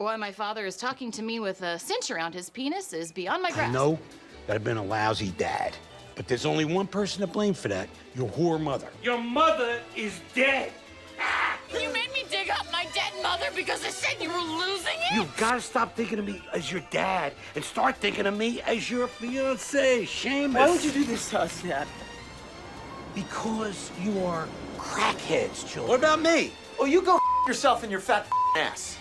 Why my father is talking to me with a cinch around his penis is beyond my grasp. I know that I've been a lousy dad, but there's only one person to blame for that, your whore mother. Your mother is dead. You made me dig up my dead mother because I said you were losing it? You gotta stop thinking of me as your dad and start thinking of me as your fiancé, Seamus. Why would you do this to us, Dad? Because you are crackheads, children. What about me? Oh, you go yourself in your fat ass.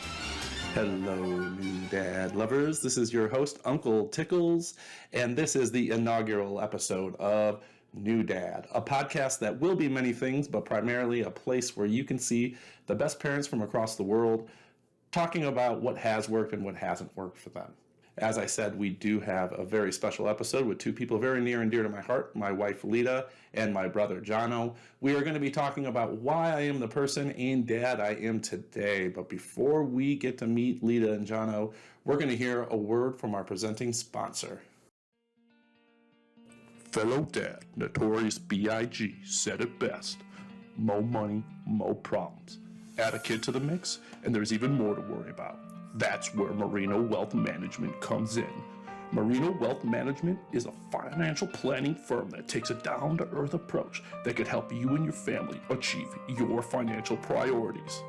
Hello, new dad lovers. This is your host, Uncle Tickles, and this is the inaugural episode of New Dad, a podcast that will be many things, but primarily a place where you can see the best parents from across the world talking about what has worked and what hasn't worked for them. As I said, we do have a very special episode with two people very near and dear to my heart, my wife Lida and my brother Johno. We are going to be talking about why I am the person and dad I am today. But before we get to meet Lida and Johno, we're going to hear a word from our presenting sponsor. Fellow dad, Notorious B.I.G. said it best. Mo money, mo problems. Add a kid to the mix, and there's even more to worry about. That's where Marino Wealth Management comes in. Marino Wealth Management is a financial planning firm that takes a down-to-earth approach that could help you and your family achieve your financial priorities.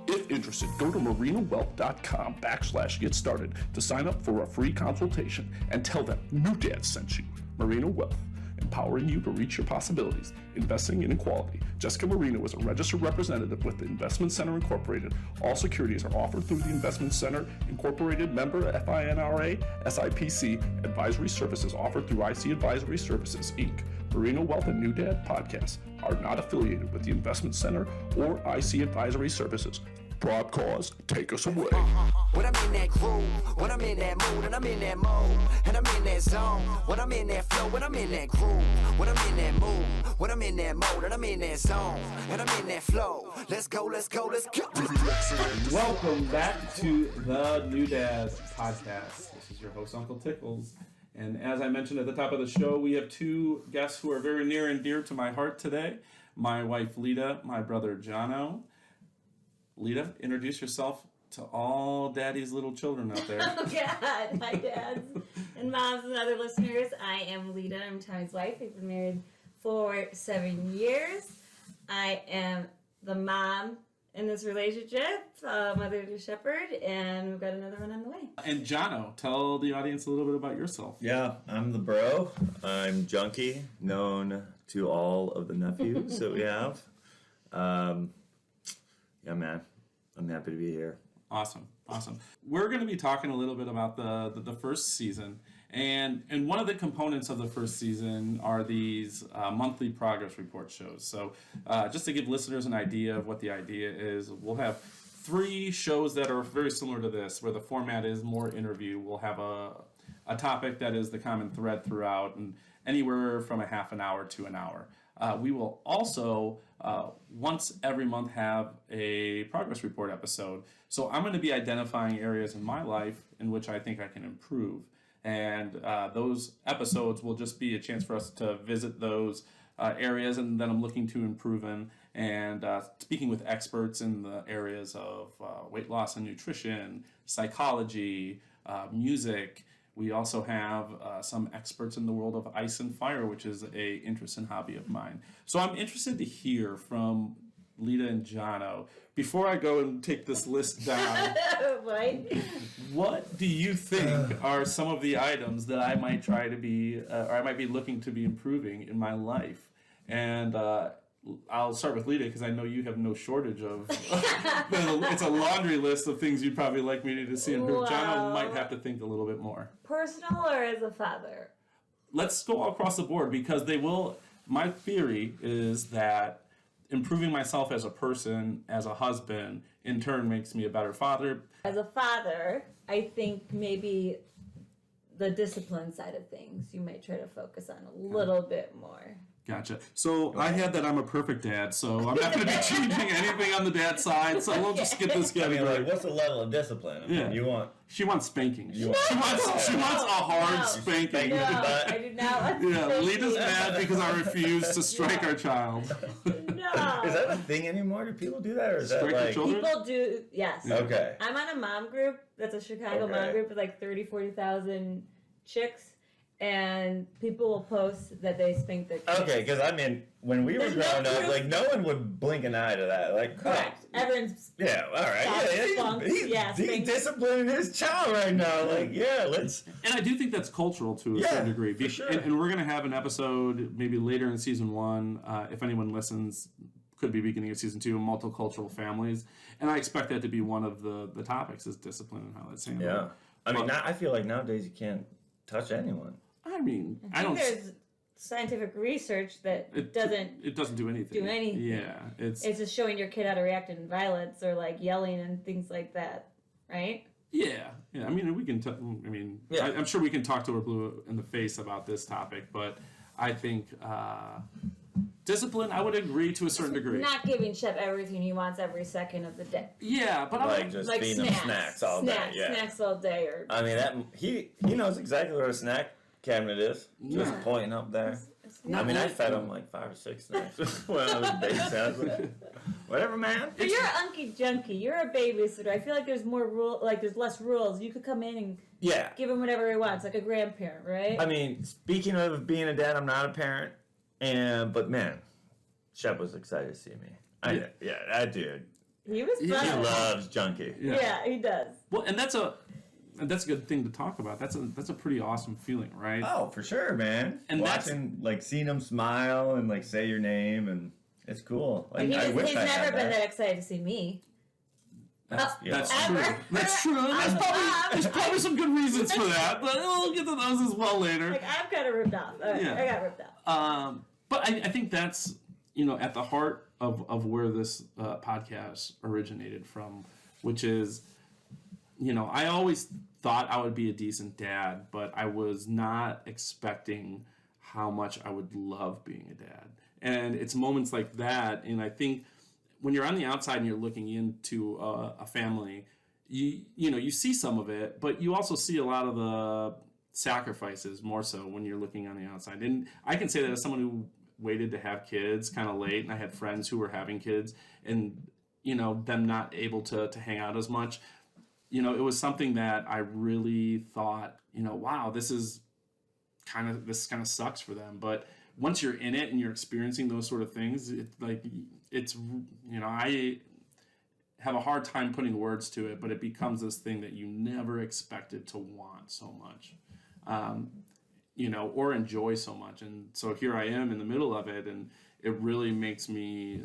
If interested, go to marinowealth.com/get started to sign up for a free consultation and tell them New Dad sent you. Marino Wealth, empowering you to reach your possibilities, investing in equality. Jessica Marino is a registered representative with the Investment Center Incorporated. All securities are offered through the Investment Center Incorporated, member FINRA, SIPC. Advisory services offered through IC Advisory Services, Inc. Marino Wealth and New Dad podcasts are not affiliated with the Investment Center or IC Advisory Services. Broad cause, take us away. When I'm in that groove, when I'm in that mood, and I'm in that mode, and I'm in that zone, when I'm in that flow, when I'm in that groove, when I'm in that mood, when I'm in that mode, and I'm in that zone, and I'm in that flow. Let's go, let's go, let's go. Welcome back to the New Dads podcast. This is your host, Uncle Tickles. And as I mentioned at the top of the show, we have two guests who are very near and dear to my heart today. My wife, Lida, my brother, Johno. Lida, introduce yourself to all daddy's little children out there. Oh, God. Hi, dads and moms and other listeners. I am Lida. I'm Tommy's wife. We've been married for 7 years. I am the mom in this relationship, mother to Shepherd, and we've got another one on the way. And Johno, tell the audience a little bit about yourself. Yeah, I'm the bro. I'm Junky, known to all of the nephews that we have. Yeah, man, I'm happy to be here. Awesome. We're going to be talking a little bit about the first season, and one of the components of the first season are these monthly progress report shows. So just to give listeners an idea of what the idea is, we'll have 3 shows that are very similar to this, where the format is more interview. We'll have a topic that is the common thread throughout, and anywhere from a half an hour to an hour. We will also, once every month, have a progress report episode. So I'm going to be identifying areas in my life in which I think I can improve. And those episodes will just be a chance for us to visit those areas and that I'm looking to improve in. And speaking with experts in the areas of weight loss and nutrition, psychology, music. We also have some experts in the world of ice and fire, which is a interest and hobby of mine. So I'm interested to hear from Lida and Johno. Before I go and take this list down, what do you think are some of the items that I might try to be, or I might be looking to be improving in my life? And I'll start with Lida because I know you have no shortage of. It's a laundry list of things you'd probably like me to see improve. Johno might have to think a little bit more. Personal or as a father? Let's go all across the board because they will. My theory is that improving myself as a person, as a husband, in turn makes me a better father. As a father, I think maybe the discipline side of things you might try to focus on a little bit more. Gotcha. So I had that I'm a perfect dad, so I'm not going to be changing anything on the dad side. So we'll just get this guy right. What's the level of discipline? I mean, She wants spanking. She wants a hard spanking. No, I do not want spanking. Lida's mad because I refuse to strike our child. No, No. Is that a thing anymore? Do people do that, or is that Strike your like? children? People do, yes. Okay. I'm on a mom group that's a Chicago Okay. mom group with like 40,000 chicks, and people will post that they spank their kids. Okay, because I mean, when we were There's no growing up, proof. like no one would blink an eye to that. Like, Correct. Everyone's Yeah, all right. Stop, He's spank. disciplining his child right now. Like, yeah, let's. And I do think that's cultural to a Yeah, certain degree. for sure. And we're going to have an episode maybe later in season 1, if anyone listens, could be beginning of season 2, multicultural families. And I expect that to be one of the topics is discipline and how that's handled. Yeah. I mean, But- I feel like nowadays you can't touch anyone. I mean, I think there's scientific research that it doesn't do anything. do anything. Yeah, It's just showing your kid how to react in violence or like yelling and things like that, right? Yeah. I mean, we can. Yeah. I'm sure we can talk to her blue in the face about this topic, but I think discipline. I would agree to a certain degree. Not giving Shep everything he wants every second of the day. Yeah, but Like I'm just Like feeding him snacks all day. Yeah. Snacks all day, or I mean, that he knows exactly where a snack cabinet is. Just Yeah. pointing up there. I mean, I fed him like 5 or 6 snacks when I was baby. So I was like, whatever, man. But you're Unky Junky. You're a babysitter. I feel like there's more there's less rules. You could come in and Yeah. give him whatever he wants, like a grandparent, right? I mean, speaking of being a dad, I'm not a parent, but man, Shep was excited to see me. That dude. He was He fun. loves Junky. Yeah, he does. well, and that's a good thing to talk about. That's a pretty awesome feeling, right? Oh, for sure, man. And watching, like, seeing him smile and like say your name, and it's cool. But Like, I wish he's I had never been that excited to see me. That's That's Ever. true. That's true. There's probably some good reasons for that, but we'll get to those as well later. Like, I'm kind of ripped off. Yeah. I got ripped off. But I think that's at the heart of where this podcast originated from, which is I always thought I would be a decent dad, but I was not expecting how much I would love being a dad. And it's moments like that, and I think when you're on the outside and you're looking into a family, you see some of it, but you also see a lot of the sacrifices more so when you're looking on the outside. And I can say that as someone who waited to have kids kind of late, and I had friends who were having kids, and them not able to hang out as much. It was something that I really thought, wow, this kind of sucks for them. But once you're in it and you're experiencing those sort of things, I have a hard time putting words to it, but it becomes this thing that you never expected to want so much, or enjoy so much. And so here I am in the middle of it, and it really makes me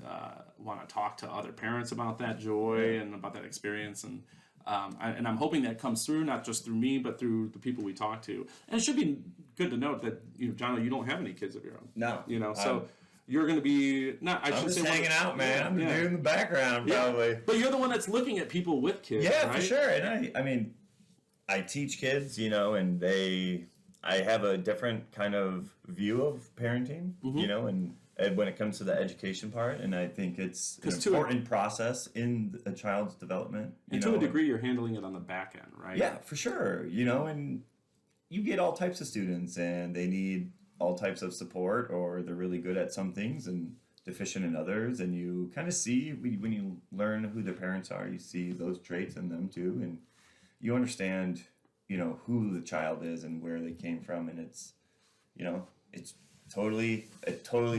want to talk to other parents about that joy and about that experience. And I'm hoping that comes through, not just through me, but through the people we talk to. And it should be good to note that, Johno, you don't have any kids of your own. No. So you're going to be I'm just hanging out, man. I'm the dude in the background, probably. But you're the one that's looking at people with kids, Yeah, right? for sure. And I mean, I teach kids, and I have a different kind of view of parenting, and when it comes to the education part, and I think it's an important process in a child's development. And to a degree, you're handling it on the back end, right? Yeah, for sure. And you get all types of students, and they need all types of support, or they're really good at some things and deficient in others. And you kind of see, when you learn who their parents are, you see those traits in them too. And you understand, who the child is and where they came from. And it's a totally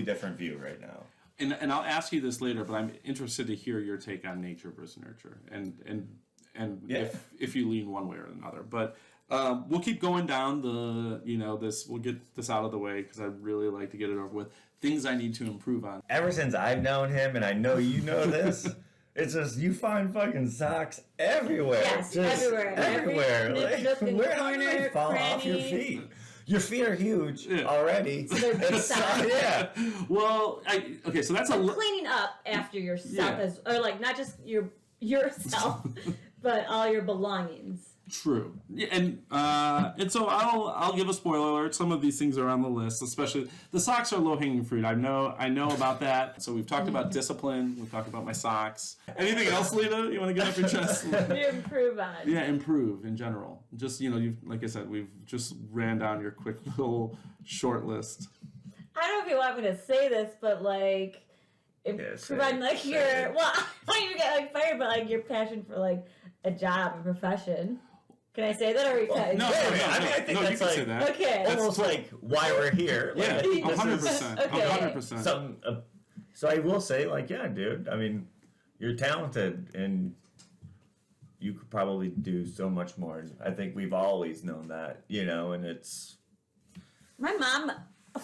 different view right now. And I'll ask you this later, but I'm interested to hear your take on nature versus nurture, and if you lean one way or another. But we'll keep going down we'll get this out of the way because I really like to get it over with. Things I need to improve on. Ever since I've known him, and I know you know this, it's just you find fucking socks everywhere. Yes, just everywhere. Like, Nook and where how do corner, they fall off your cranny. feet? Your feet are huge already. They're big socks. Yeah. Well, so that's Cleaning up after yourself, or like not just yourself, but all your belongings. True. Yeah, and so I'll give a spoiler alert. Some of these things are on the list, especially the socks are low hanging fruit. I know about that. So we've talked about discipline. We've talked about my socks. Anything else, Lida? You want to get off your chest? You improve on. Yeah, improve in general. Just you've like I said, we've just ran down your quick little short list. I don't know if you want me to say this, but like say provide it, like say your it. well, I don't even get like fired, but like your passion for like a job, a profession. Can I say that or we cut? No, I mean, I think no, you that's can like say that. Okay. almost like why we're here. Yeah, Like, I think this 100%. Okay. 100%. Some, so I will say, like, yeah, dude. I mean, you're talented, and you could probably do so much more. I think we've always known that, and it's. My mom, I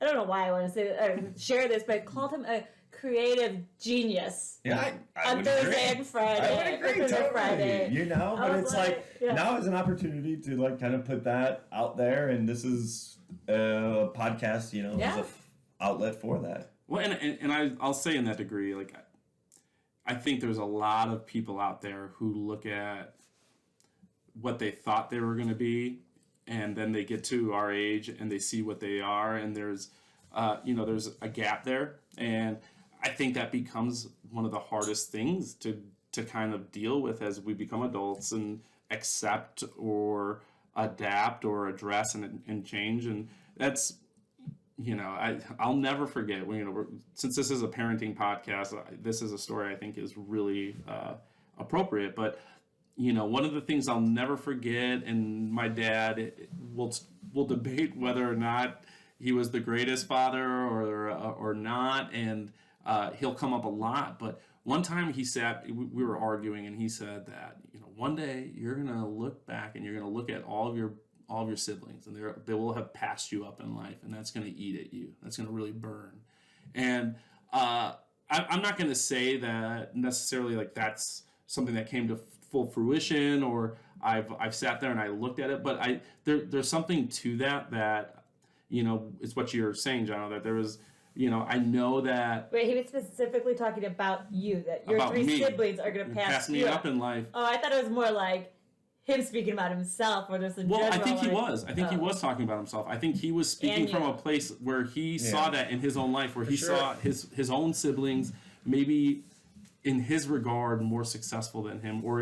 don't know why I want to say or share this, but called him a creative genius. Yeah, I On would Thursday agree. and Friday. I would agree, or Thursday, totally. Friday. But I was it's like, yeah. now is an opportunity to like kind of put that out there, and this is a podcast, Yeah. is a outlet for that. Well, and I'll say in that degree, like, I think there's a lot of people out there who look at what they thought they were going to be, and then they get to our age and they see what they are, and there's a gap there, and I think that becomes one of the hardest things to kind of deal with as we become adults and accept or adapt or address and change, and that's. I'll never forget. Since this is a parenting podcast, this is a story I think is really appropriate. But one of the things I'll never forget, and my dad will debate whether or not he was the greatest father or not, and he'll come up a lot. But one time we were arguing, and he said that one day you're gonna look back and you're gonna look at all of your siblings, and they will have passed you up in life, and that's going to eat at you. That's going to really burn. And I'm not going to say that necessarily like that's something that came to full fruition, or I've sat there and I looked at it, but there's something to that it's what you're saying, Johno, that there was. I know that. Wait, he was specifically talking about you, that your about three me. siblings are going to pass me you up in life. Oh, I thought it was more like him speaking about himself, or just in Well, general. I think he like, was. I think he was talking about himself. I think he was speaking And from you. a place where he saw that in his own life, where he sure. saw his own siblings maybe in his regard more successful than him, or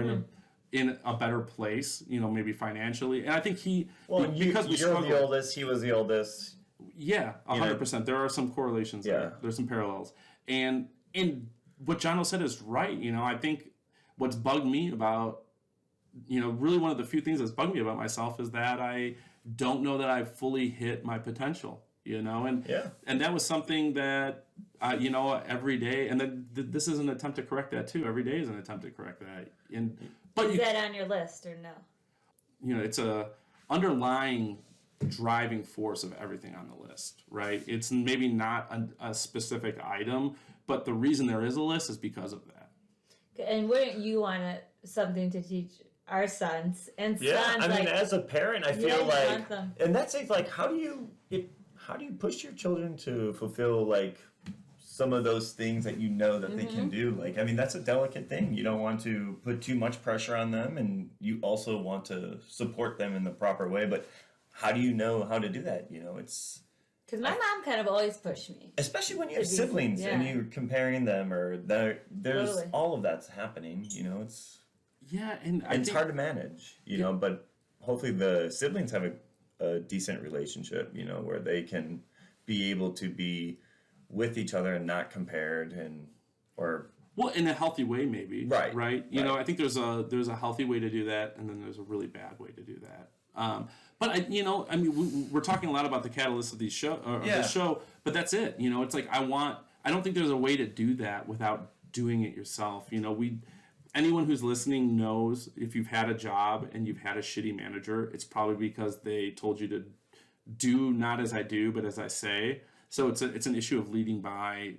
in a better place, maybe financially. And I think because we you're struggled. the oldest, he was the oldest. Yeah, 100%. There are some correlations there. There's some parallels. And what Johno said is right. I think what's bugged me about really one of the few things that's bugged me about myself is that I don't know that I've fully hit my potential, and that was something that, every day, and then this is an attempt to correct that too. Every day is an attempt to correct that. Is that on your list or no? It's a underlying driving force of everything on the list, right? It's maybe not a specific item, but the reason there is a list is because of that. And wouldn't you want something to teach our sons and sons? Yeah, I mean, like, as a parent, I feel you like, want them. and that's it, like, how do you push your children to fulfill like some of those things that that they can do? Like, I mean, that's a delicate thing. You don't want to put too much pressure on them, and you also want to support them in the proper way. But how do you know how to do that? It's because my mom kind of always pushed me. especially when you have siblings and you're comparing them, or there's Totally. all of that's happening. It's. Yeah, and It's hard to manage, but hopefully the siblings have a decent relationship, where they can be able to be with each other and not compared well, in a healthy way, maybe. Right. Right. I think there's a healthy way to do that, and then there's a really bad way to do that. But we're talking a lot about the catalyst of this show, but that's it. It's like I don't think there's a way to do that without doing it yourself. Anyone who's listening knows if you've had a job and you've had a shitty manager, it's probably because they told you to do not as I do, but as I say. So it's an issue of leading by,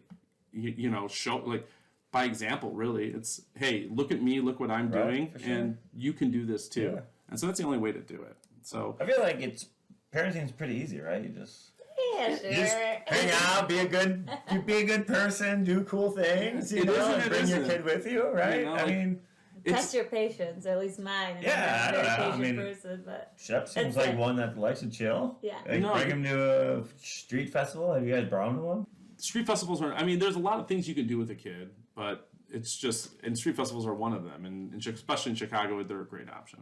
show like by example. Really, it's hey, look at me, look what I'm doing, and you can do this too. Yeah. And so that's the only way to do it. So I feel like parenting's pretty easy, right? You just Yeah, sure. hang out, be a good person, do cool things, and bring your kid with you, right? I mean, Test your patience, at least mine. Yeah, I'm a I very don't know. patient I mean, person, but Shep seems like one that likes to chill. Yeah. Like, bring him to a street festival. Have you guys brought him to one? Street festivals are. There's a lot of things you can do with a kid, but it's just, and street festivals are one of them, and especially in Chicago, they're a great option.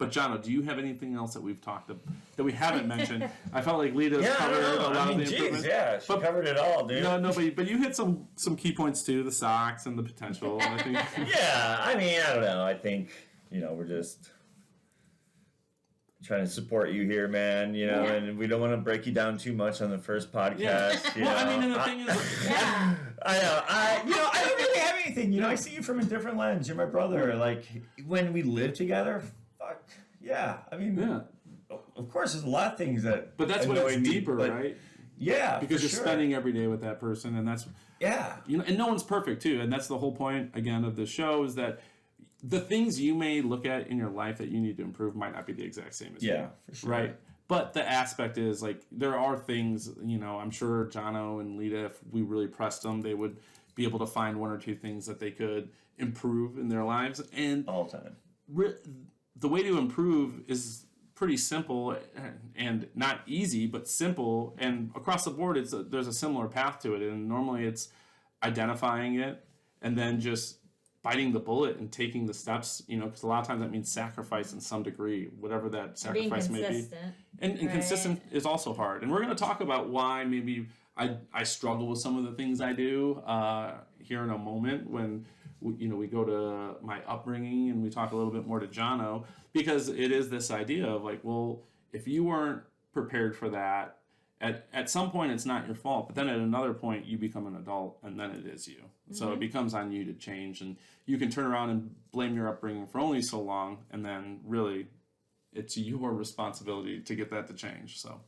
But Johno, do you have anything else that we've talked about that we haven't mentioned? I felt like Lida's covered a lot of the improvements. Yeah, she covered it all, dude. No, but you hit some key points too, the socks and the potential. And I think Yeah, I mean, I don't know. I think, we're just trying to support you here, man, and we don't want to break you down too much on the first podcast. Well, I mean, and the thing is, I know. I don't really have anything. I see you from a different lens. You're my brother. Like, when we live together, fuck, yeah. I mean, of course, there's a lot of things that but that's when annoy it's me, deeper, but right? Yeah, because you're spending every day with that person, and that's and no one's perfect too, and that's the whole point again of the show is that the things you may look at in your life that you need to improve might not be the exact same as you, for sure, right? But the aspect is like there are things, I'm sure Johno and Lida, if we really pressed them, they would be able to find one or two things that they could improve in their lives, and all the time. The way to improve is pretty simple and not easy, but simple. And across the board, there's a similar path to it. And normally it's identifying it and then just biting the bullet and taking the steps, because a lot of times that means sacrifice in some degree, whatever that sacrifice may be. And consistent is also hard. And we're going to talk about why maybe I struggle with some of the things I do here in a moment when we go to my upbringing and we talk a little bit more to Johno, because it is this idea of like, well, if you weren't prepared for that, at some point it's not your fault, but then at another point you become an adult and then it is you. Mm-hmm. So it becomes on you to change, and you can turn around and blame your upbringing for only so long, and then really it's your responsibility to get that to change. So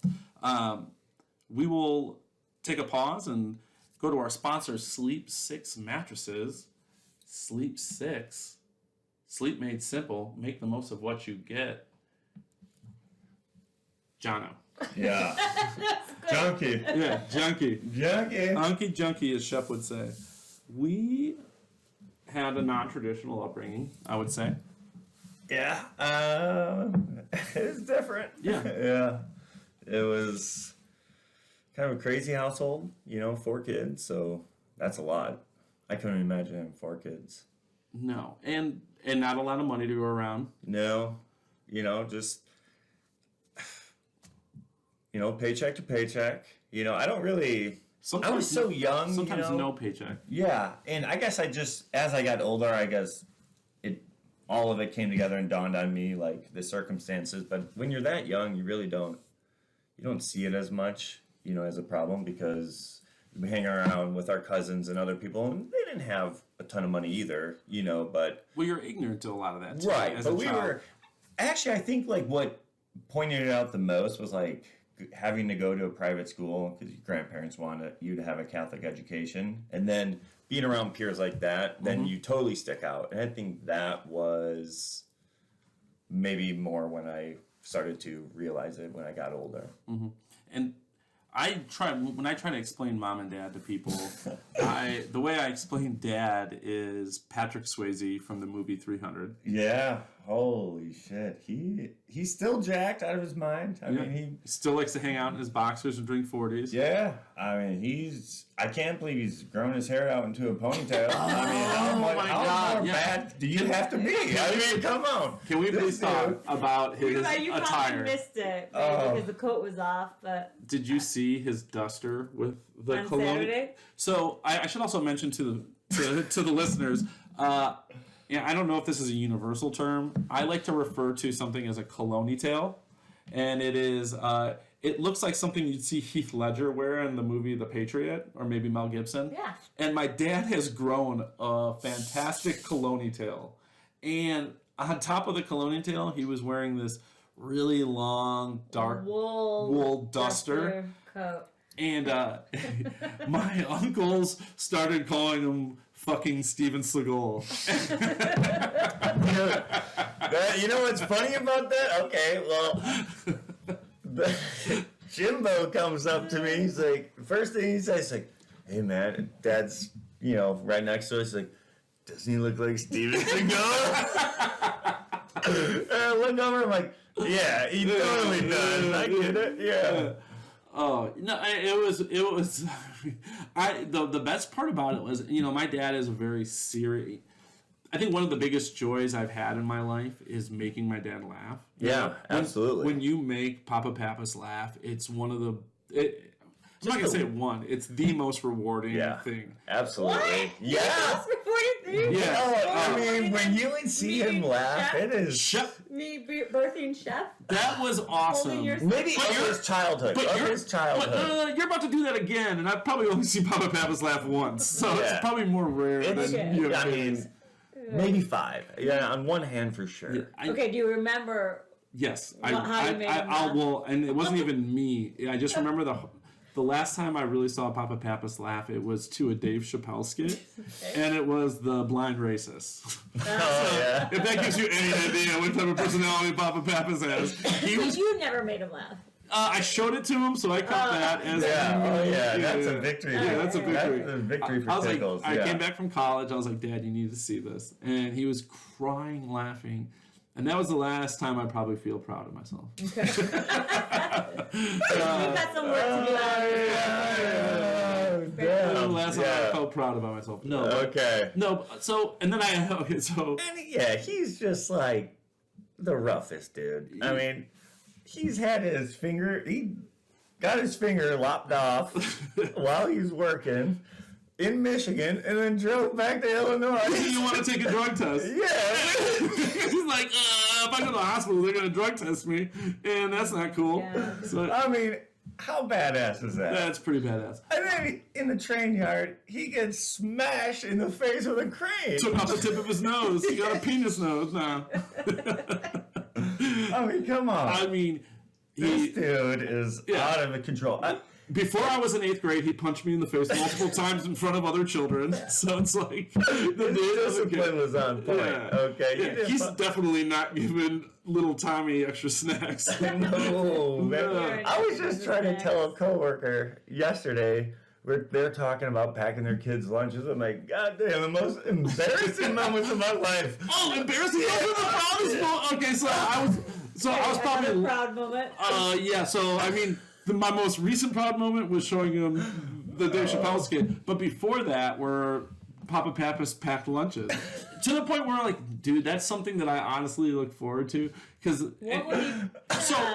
we will take a pause and go to our sponsor, Sleep 6 Mattresses. Sleep 6. Sleep made simple. Make the most of what you get. Johno. Yeah. Junky. Yeah, Junky. Junky. Junky, as Shep would say. We had a non-traditional upbringing, I would say. Yeah. It was different. Yeah. Yeah. It was kind of a crazy household, 4 kids, so that's a lot. I couldn't imagine having 4 kids. No, and not a lot of money to go around. No, just paycheck to paycheck. I don't really. Sometimes I was so young. Sometimes no paycheck. Yeah, and I guess as I got older, all of it came together and dawned on me, like the circumstances. But when you're that young, you really don't see it as much, as a problem, because we hang around with our cousins and other people, and they didn't have a ton of money either, but... Well, you're ignorant to a lot of that, too, right, as but a we child. were... Actually, I think, like, what pointed it out the most was, like, having to go to a private school because your grandparents wanted you to have a Catholic education, and then being around peers like that, then you totally stick out. And I think that was maybe more when I started to realize it when I got older. Mm-hmm. And when I try to explain mom and dad to people, the way I explain dad is Patrick Swayze from the movie 300. Yeah, holy shit, he's still jacked out of his mind. I mean, he still likes to hang out in his boxers and drink 40s. Yeah, I mean, I can't believe he's grown his hair out into a ponytail. I mean, how more bad do you have to be? I mean, come on. Can we please talk about his You attire? probably missed it because the coat was off, but... Did you see his duster with the on cologne? Saturday? So I should also mention to the listeners, I don't know if this is a universal term. I like to refer to something as a cologne-tail, and it is... it looks like something you'd see Heath Ledger wear in the movie The Patriot, or maybe Mel Gibson. Yeah. And my dad has grown a fantastic cologne-tail. And on top of the cologne-tail, he was wearing this really long, dark wool duster coat. And my uncles started calling him fucking Steven Seagal. You know what's funny about that? Okay, well, Jimbo comes up to me. He's like, first thing he says, like, "Hey man," Dad's right next to us. He's like, "Doesn't he look like Steven Seagal?" And I look over. I'm like, "Yeah, he totally does. I get it. Yeah." Oh no! It was. The best part about it was, my dad is a very serious. I think one of the biggest joys I've had in my life is making my dad laugh. Yeah, absolutely. When you make Papa Pappas laugh, it's one of the. I'm not gonna say one. It's the most rewarding thing. Absolutely. What? Yeah. Yeah. I mean, when you would see him laugh, Chef? it is Chef, Me birthing Chef? that was awesome. your- maybe But of you're- his childhood. Of his childhood. But no, you're about to do that again, and I've probably only seen Papa Pappas laugh once, so it's Yeah. probably more rare It's- than you. I mean, maybe 5. Yeah, on one hand for sure. Okay, do you remember? Yes, How you made him laugh? well, and it wasn't even me. I just remember the last time I really saw Papa Pappas laugh, it was to a Dave Chappelle skit, and it was the blind racist. Oh, yeah. If that gives you any idea what type of personality Papa Pappas has, he was. You never made him laugh. I showed it to him, so I count that as. That's a victory. Yeah, that's a victory. That's a victory for I was Tickles. like, I came back from college. I was like, Dad, you need to see this, and he was crying, laughing. And that was the last time I probably feel proud of myself. Okay. You've got some work to do out That was the last time I felt proud about myself. No. Okay. No, so, and then so. And yeah, he's just like the roughest dude. I mean, he got his finger lopped off while he's working in Michigan and then drove back to Illinois. You want to take a drug test? Yeah. He's like, if I go to the hospital, they're going to drug test me, and that's not cool. Yeah. So I mean, how badass is that? that's pretty badass. And then in the train yard, he gets smashed in the face with a crane. Took off the tip of his nose. He got a penis nose now. I mean, come on. I mean, This dude is Yeah. out of control. before I was in 8th grade, he punched me in the face multiple times in front of other children. So it's like the discipline was on point. Yeah. Okay, you Yeah, didn't he's definitely not giving little Tommy extra snacks. No, man. No. I was just trying to tell a coworker yesterday. They're talking about packing their kids' lunches. I'm like, God damn, the most embarrassing moments of my life. Oh, embarrassing! Those are the proudest moments. Okay, so I was probably a proud moment. yeah. So I mean, my most recent proud moment was showing him the Dave Chappelle skit. But before that, were Papa Pappas packed lunches to the point where, like, dude, that's something that I honestly look forward to. Because What would he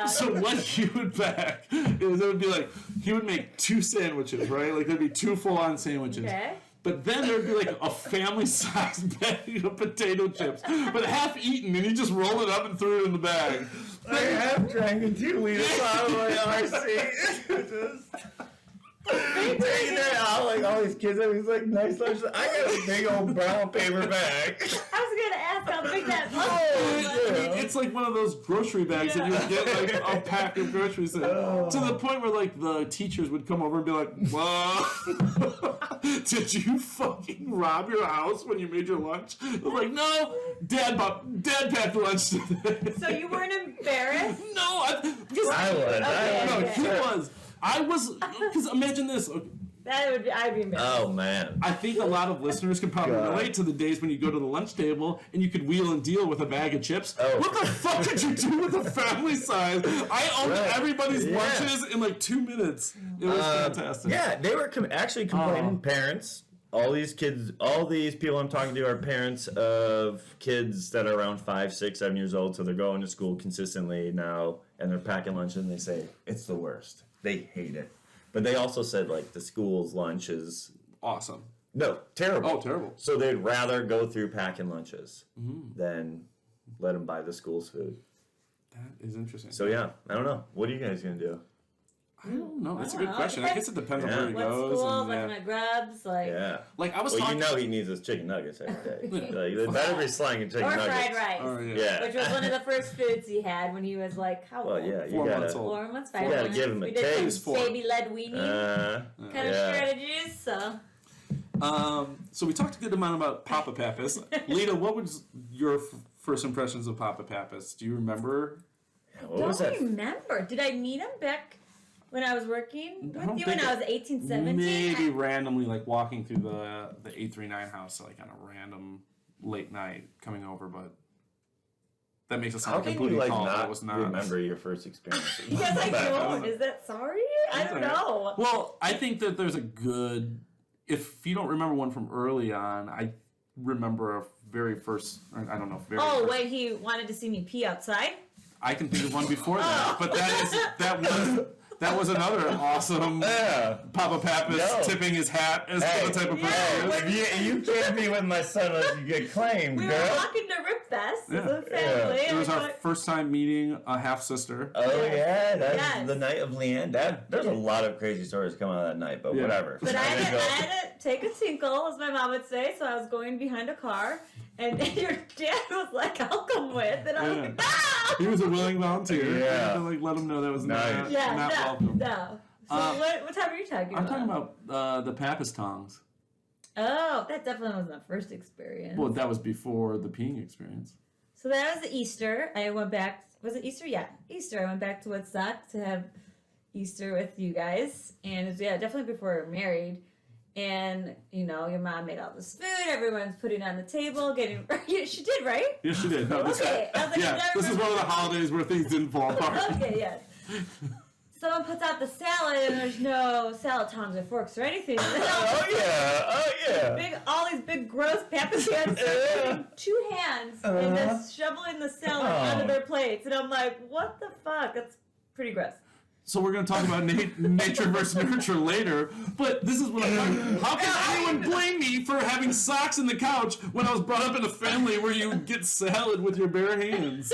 so what he would pack is it would be like he would make 2 sandwiches, right? Like there'd be 2 full-on sandwiches. Okay. But then there'd be like a family-sized bag of potato chips, but half eaten, and he just rolled it up and threw it in the bag. I have drank a 2 liters out of my RC. Taking that out, like all these kids have these like nice lunches. I got a big old brown paper bag. I was gonna ask how big that was. I mean, it's like one of those grocery bags that you would get like a pack of groceries in. To the point where like the teachers would come over and be like, "Whoa, did you fucking rob your house when you made your lunch?" I was like, "No, Dad packed lunch today." So you weren't embarrassed? No, because I was. no, Okay. he was. I was, because imagine this. I'd be embarrassed. Oh man. I think a lot of listeners can probably God. relate to the days when you go to the lunch table and you could wheel and deal with a bag of chips. Oh. What the fuck did you do with the family size? I owned Right. everybody's Yeah. lunches in like 2 minutes. It was fantastic. Yeah, they were actually complaining. Parents, all these kids, all these people I'm talking to are parents of kids that are around 5, 6, 7 years old. So they're going to school consistently now, and they're packing lunch, and they say it's the worst. They hate it. But they also said like the school's lunch is Awesome. terrible. Oh, terrible. So they'd rather go through packing lunches than let them buy the school's food. That is interesting. So yeah, I don't know. What are you guys gonna do? I don't know. That's a I good don't know. question. I guess it depends on Yeah. where he What goes. school, And, like yeah. my grubs, like Yeah. Like I was Well, talking. you know he needs his chicken nuggets every day. Like, they better be slanging chicken or nuggets. fried rice, Oh, yeah. Yeah. which was one of the first foods he had when he was like how Well, old? yeah, you 4 months gotta. old. 4 months, You 5 gotta months. give him a We did taste. some baby led weenie kind of yeah. strategies. So So we talked a good amount about Papa Pappas. Lida, what was your first impressions of Papa Pappas? Do you remember? What was that? remember. Did I meet him back when I was working I don't with you when think I was 18, 17? Maybe randomly, like walking through the 839 house, like on a random late night coming over, but that makes it How sound can you completely like calm. That not was not. remember your first experience? Yes, I Back. don't. Is that sorry? I don't know. Well, I think that there's a good. If you don't remember one from early on, I remember a very first. I don't know. If very Oh, first, when he wanted to see me pee outside? I can think of one before that, but that was another awesome Papa Pappas tipping his hat as the type of person he is. You can't be with my son unless you get claimed, We girl. were walking to Rip Fest as a family. It was and our first time meeting a half sister. Oh yeah, that's Yes. the night of Leanne. There's a lot of crazy stories coming out of that night, but whatever. But I had to take a tinkle, as my mom would say, so I was going behind a car, and your dad was like, I'll come with, and I was like, no! He was a willing volunteer. Yeah. I had to, like, let him know that was not welcome. No. So what time are you talking about? I'm talking about the Pappas tongs. Oh, that definitely wasn't the first experience. Well, that was before the peeing experience. So that was the Easter. I went back. Was it Easter? Yeah, Easter. I went back to Woodstock to have Easter with you guys, and it was, definitely before we were married. And your mom made all this food. Everyone's putting it on the table, getting. Yeah, she did, right? Yes, she did. No, Okay. I was like, yeah, this is one of the holidays where things didn't fall apart. Okay, yes. Someone puts out the salad, and there's no salad tongs or forks or anything. Oh yeah. All these big gross Pappas hands putting 2 hands and just shoveling the salad onto their plates, and I'm like, what the fuck? That's pretty gross. So we're going to talk about nature versus nurture later, but this is what I'm talking about. How can anyone blame me for having socks in the couch when I was brought up in a family where you get salad with your bare hands?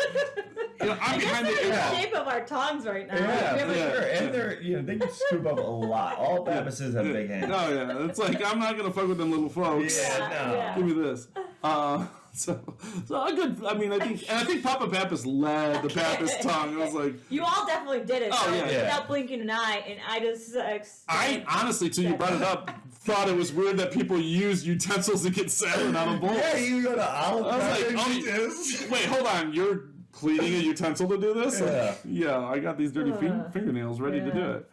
I'm behind the Look eight at the ball. shape of our tongs right now. Yeah, for Yeah. sure. And they're they can scoop up a lot. All Pappases have big hands. Oh yeah, it's like I'm not gonna fuck with them little folks. Yeah, no. Yeah. Give me this. So a good. I mean, I think Papa Pappas led the Pappas tongue. I was like, You all definitely did it. Oh, yeah. Without blinking an eye, and I just. I honestly, till you brought it up, thought it was weird that people use utensils to get salad out of bowls. Yeah, you go to Olive I was like, Garden. wait, hold on, you're cleaning a utensil to do this? Yeah. Yeah, I got these dirty fingernails ready to do it.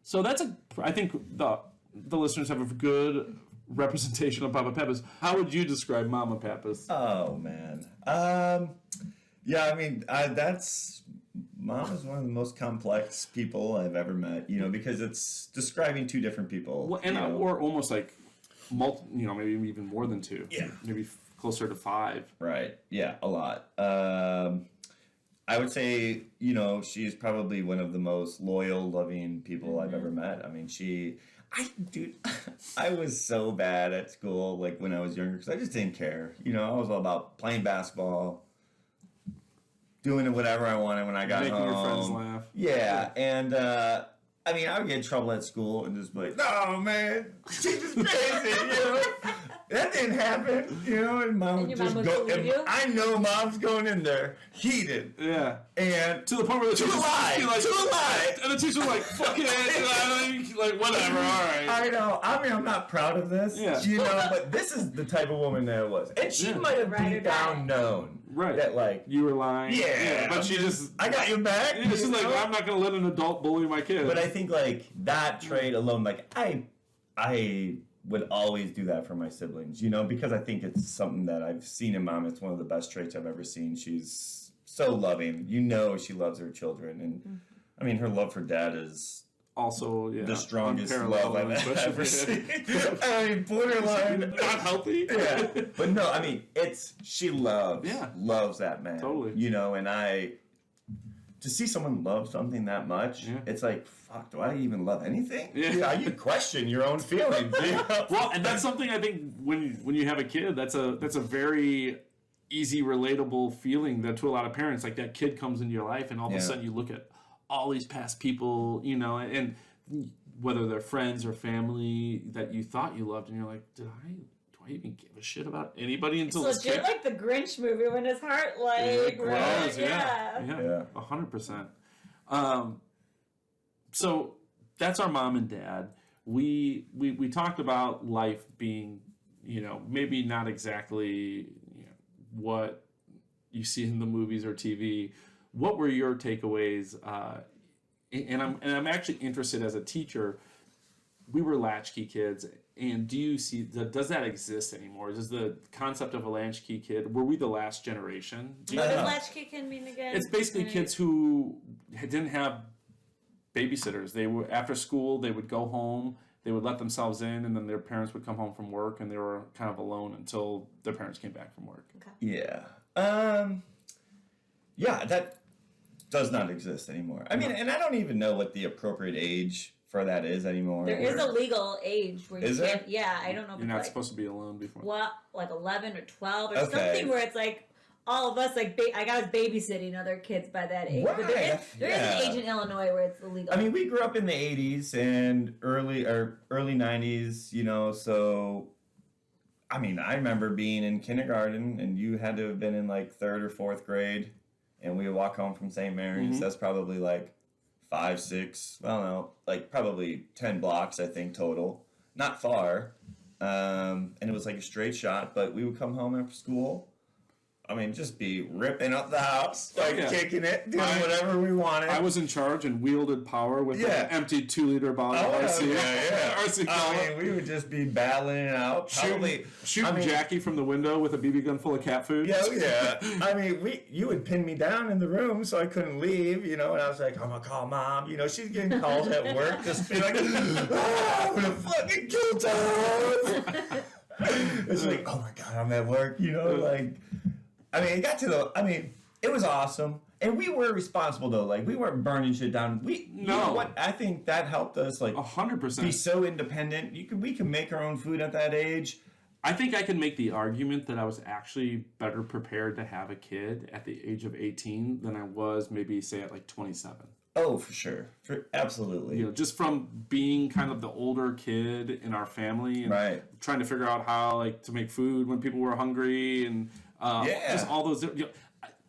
So that's I think the listeners have a good representation of Papa Pappas. How would you describe Mama Pappas? Oh man. Yeah, I mean, Mom is one of the most complex people I've ever met. Because it's describing 2 different people. Well, and or almost like maybe even more than 2. Yeah. Maybe closer to 5. Right. Yeah, a lot. I would say, she's probably one of the most loyal, loving people I've ever met. I mean, I was so bad at school, like when I was younger, because I just didn't care. I was all about playing basketball, doing whatever I wanted when I got Making home. your friends laugh. Yeah, and I mean, I would get in trouble at school and just be like, "No, man, she's just crazy," That didn't happen, and Mom would your just mom would go. believe And you? I know Mom's going in there heated, Yeah. and To the point where the teacher's lie. and the teacher's like, fuck it, like whatever, all right. I know. I mean, I'm not proud of this, Yeah. but this is the type of woman that it was. And she Yeah. might have Ride or deep die. down known Right. that, like, You were lying. yeah, but she just, I got your back. yeah, she's like, I'm not going to let an adult bully my kid. But I think, like, that trait alone, like, I would always do that for my siblings, because I think it's something that I've seen in Mom. It's one of the best traits I've ever seen. She's so loving. She loves her children. And, I mean, her love for Dad is also, yeah, the strongest unparalleled, love I've especially- ever seen. I mean, borderline. Not healthy. Yeah, but no, I mean, she loves that man. Totally. And to see someone love something that much, it's like, fuck, do I even love anything? Yeah. You question your own feelings. Well, and that's something I think when you have a kid, that's a very easy, relatable feeling that to a lot of parents, like that kid comes into your life and all of a sudden you look at all these past people, and whether they're friends or family that you thought you loved, and you're like, do I even give a shit about anybody until It's this legit kid? like the Grinch movie when his heart, like, It right? grows, yeah, 100%. So that's our mom and dad. We talked about life being, maybe not exactly what you see in the movies or TV. What were your takeaways? And I'm actually interested as a teacher. We were latchkey kids, and does that exist anymore? Does the concept of a latchkey kid, were we the last generation? What does latchkey kid mean again? It's basically kids who didn't have babysitters. They were after school. They would go home. they would let themselves in, and then their parents would come home from work, and they were kind of alone until their parents came back from work. Yeah. Yeah, that does not exist anymore. I mean, and I don't even know what the appropriate age for that is anymore. There is a legal age where you Is can't. there? Yeah, I don't know if You're it's not like, supposed to be alone before. what, like 11 or 12 or Okay. something where it's like all of us, like, I got us babysitting other kids by that age. But there Right, is yeah. an age in Illinois where it's illegal. I mean, we grew up in the 80s and early 90s, you know, so I mean, I remember being in kindergarten and you had to have been in like 3rd or 4th grade and we would walk home from St. Mary's. Mhm. That's probably like 5, 6, I don't know, like probably 10 blocks, I think, total. Not far. And it was like a straight shot, but we would come home after school. I mean, just be ripping up the house, like Yeah. kicking it, doing I- whatever we wanted. I was in charge and wielded power with Yeah. an empty 2-liter bottle of RC. RC I Cola. mean, we would just be battling it out. Probably, Shooting I mean, Jackie from the window with a BB gun full of cat food. Yeah, yeah. I mean, you would pin me down in the room so I couldn't leave, you know, and I was like, I'm gonna call mom. You know, she's getting calls at work, just be like, I'm gonna fucking kill Tom. It's like, oh my god, I'm at work, you know, like, I mean, it was awesome. And we were responsible though, like we weren't burning shit down. You know No. what? I think that helped us like 100%. be so independent. We can make our own food at that age. I think I can make the argument that I was actually better prepared to have a kid at the age of 18 than I was maybe say at like 27. Oh, for sure. Absolutely. You know, just from being kind of the older kid in our family and Right. trying to figure out how like to make food when people were hungry and Yeah. just all those. You know,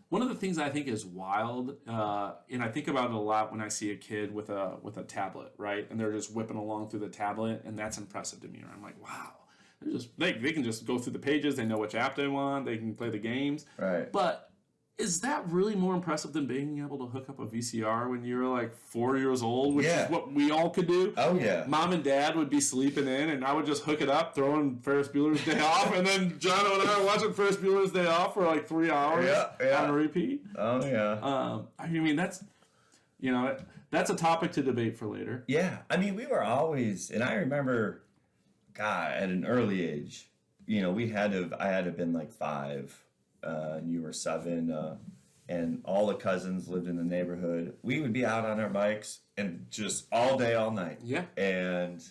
one of the things I think is wild, and I think about it a lot when I see a kid with a tablet, right, and they're just whipping along through the tablet, and that's impressive to me. I'm like, wow, they can just go through the pages, they know which app they want, they can play the games, Right. But is that really more impressive than being able to hook up a VCR when you're like 4 years old, which Yeah. is what we all could do? Oh, yeah. Mom and Dad would be sleeping in, and I would just hook it up, throw in Ferris Bueller's Day Off, and then Johno and I are watching Ferris Bueller's Day Off for like 3 hours Yeah. on repeat. Oh, yeah. I mean, that's a topic to debate for later. Yeah. I mean, we were always, and I remember, God, at an early age, you know, I had to have been like 5, and you were 7, and all the cousins lived in the neighborhood. We would be out on our bikes and just all day, all night. Yeah. And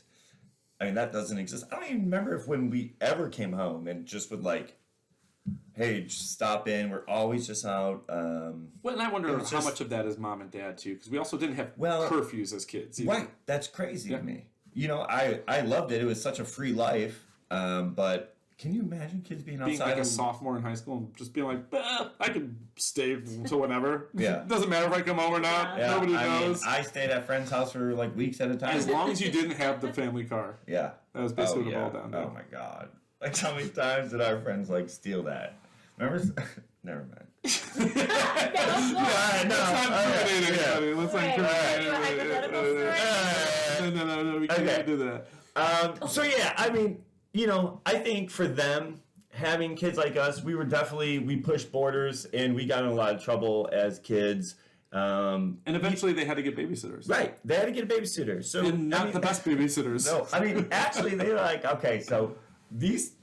I mean, that doesn't exist. I don't even remember if when we ever came home and just would like, hey, just stop in. We're always just out. Well, and I wonder It was how just- much of that is mom and dad too, because we also didn't have Well, curfews as kids. Either. Right. That's crazy Yeah. to me. You know, I loved it. It was such a free life. But can you imagine kids being outside? Being like a and- sophomore in high school and just being like, I can stay until whenever. Yeah. Doesn't matter if I come home or not. Yeah, Nobody I knows. mean, I stayed at friends' house for like weeks at a time. As long as you didn't have the family car. Yeah. That was basically what it yeah. boiled down to. Oh my god. Like how many times did our friends like steal that? Remember? Never mind. Yeah, Let's not incriminate yeah. anybody. Let's not Right. incriminate Hypothetical anybody. No. We can't Okay. do that. So yeah, I mean, you know, I think for them having kids like us, we pushed borders and we got in a lot of trouble as kids. And eventually they had to get babysitters. Right, they had to get a babysitter. So And not I mean, the best babysitters. No, I mean actually they were like, okay, so these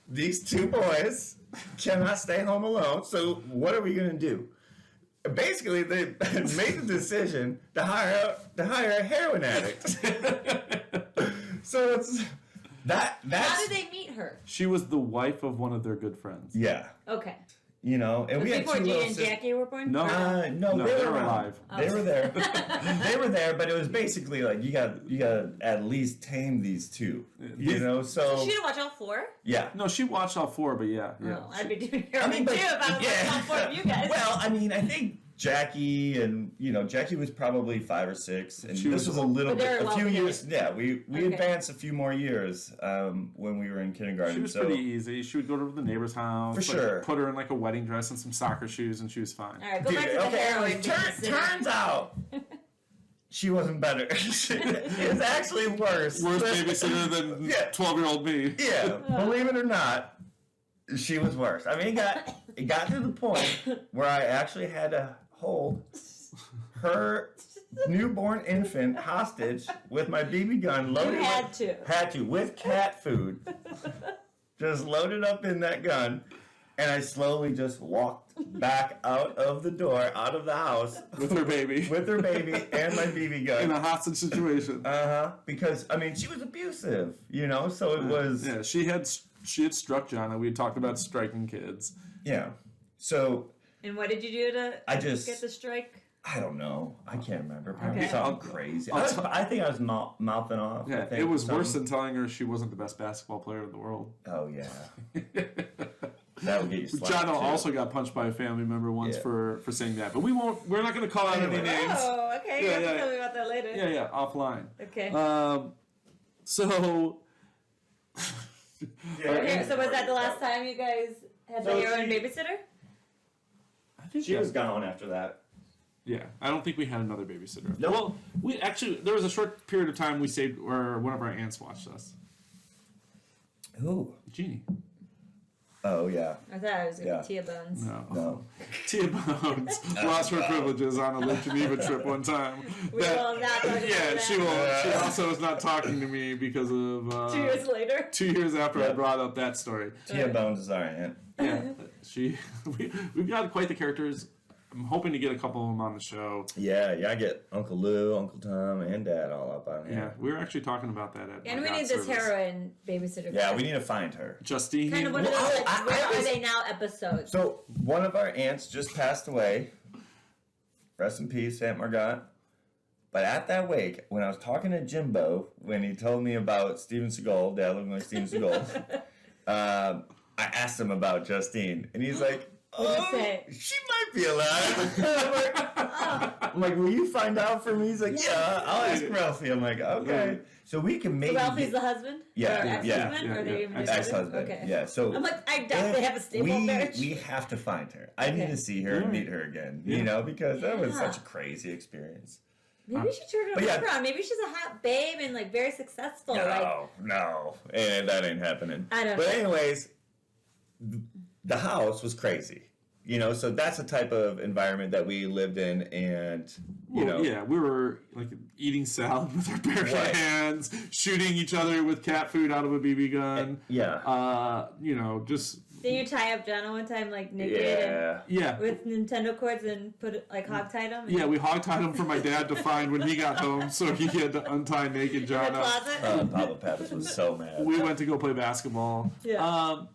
2 boys cannot stay home alone. So what are we gonna do? Basically, they made the decision to hire a heroin addict. So it's that's How did they meet her? She was the wife of one of their good friends. yeah, Okay. you know, and we had Before 2 Gina little and sisters. Jackie were born? No. No, No, they they were were around. alive. They were there. They were there, but it was basically like you got at least tame these 2. You know, so She didn't watch all 4? yeah. No, she watched all 4, but yeah. Oh, I'd be doing heroin but- too if I was watching all 4 of you guys. Well, I mean, I think Jackie and Jackie was probably 5 or 6, and She this was- was a little But they bit, were a few well years. Yeah, we Okay. advanced a few more years when we were in kindergarten. She was so pretty easy. She would go to the neighbor's house. For like, sure. Put her in like a wedding dress and some soccer shoes, and she was fine. All right, go back to the heroin. turns out she wasn't better. It was actually worse. Worse babysitter than Yeah. 12-year-old me. Yeah, believe it or not, she was worse. I mean, it got to the point where I actually had to hold her newborn infant hostage with my BB gun loaded. You had to. Had to, with cat food. Just loaded up in that gun. And I slowly just walked back out of the door, out of the house. With her baby. With her baby and my BB gun. In a hostage situation. Because, I mean, she was abusive, you know? So it was... Yeah, she had struck Johno. We had talked about striking kids. Yeah. So... And what did you do to get the strike? I don't know. I can't remember. Probably Okay. something crazy. I think I was mouthing off. Yeah, I think, it was worse than telling her she wasn't the best basketball player in the world. Oh, yeah. That would get you slapped, Johno too. also got punched by a family member once for saying that. But we're not going to call out any names. Oh, okay. Yeah, You have yeah. to tell me about that later. Yeah, offline. Okay. So... Okay, so was that the last time you guys had your own babysitter? I think She was gone after that. Yeah, I don't think we had another babysitter. Nope. Well, we actually, there was a short period of time we saved, or one of our aunts watched us. Who? Jeannie. Oh, yeah. I thought I was going to Yeah. be Tia Bones. No. Tia Bones lost her privileges on a Lake Geneva trip one time. We will not talk about Yeah, that. she will. She also is not talking to me because of 2 years later. 2 years after I Yep. brought up that story. Tia Bones is our aunt. Yeah, we've got quite the characters. I'm hoping to get a couple of them on the show. Yeah, I get Uncle Lou, Uncle Tom, and Dad all up on Yeah, here. we were actually talking about that at And my we need dad's this service. heroine babysitter. Yeah, we need to find her. Justine. Kind of one of those, Well, like, I where are was- they now episodes. So, one of our aunts just passed away. Rest in peace, Aunt Margot. But at that wake, when I was talking to Jimbo, when he told me about Steven Seagal, Dad looking like Steven Seagal, I asked him about Justine. And he's like, What'd you say? she might be alive. I'm like, will you find out for me? He's like, yeah, I'll ask Ralphie. I'm like, okay. So we can maybe... So Ralphie's the husband? Yeah, Or yeah, ex-husband? yeah, Or are they yeah. even together? Ex-husband. Okay. Yeah, so... I'm like, I doubt they have a stable marriage. We have to find her. I need Okay. to see her and meet her again. You know, because that was such a crazy experience. Maybe she turned her But yeah. around. Maybe she's a hot babe and like very successful. No, and that ain't happening. I don't But know. anyways, the house was crazy. You know, so that's the type of environment that we lived in, and you know, yeah, we were like eating salad with our bare Right. hands, shooting each other with cat food out of a BB gun. yeah, You know, just Didn't you tie up Johno one time like naked yeah. yeah. and with Nintendo cords and put it like hogtied him? Yeah, we hogtied him for my dad to find when he got home, so he had to untie naked In the Johno. closet? Papa Pappas was so mad. We went to go play basketball. Yeah.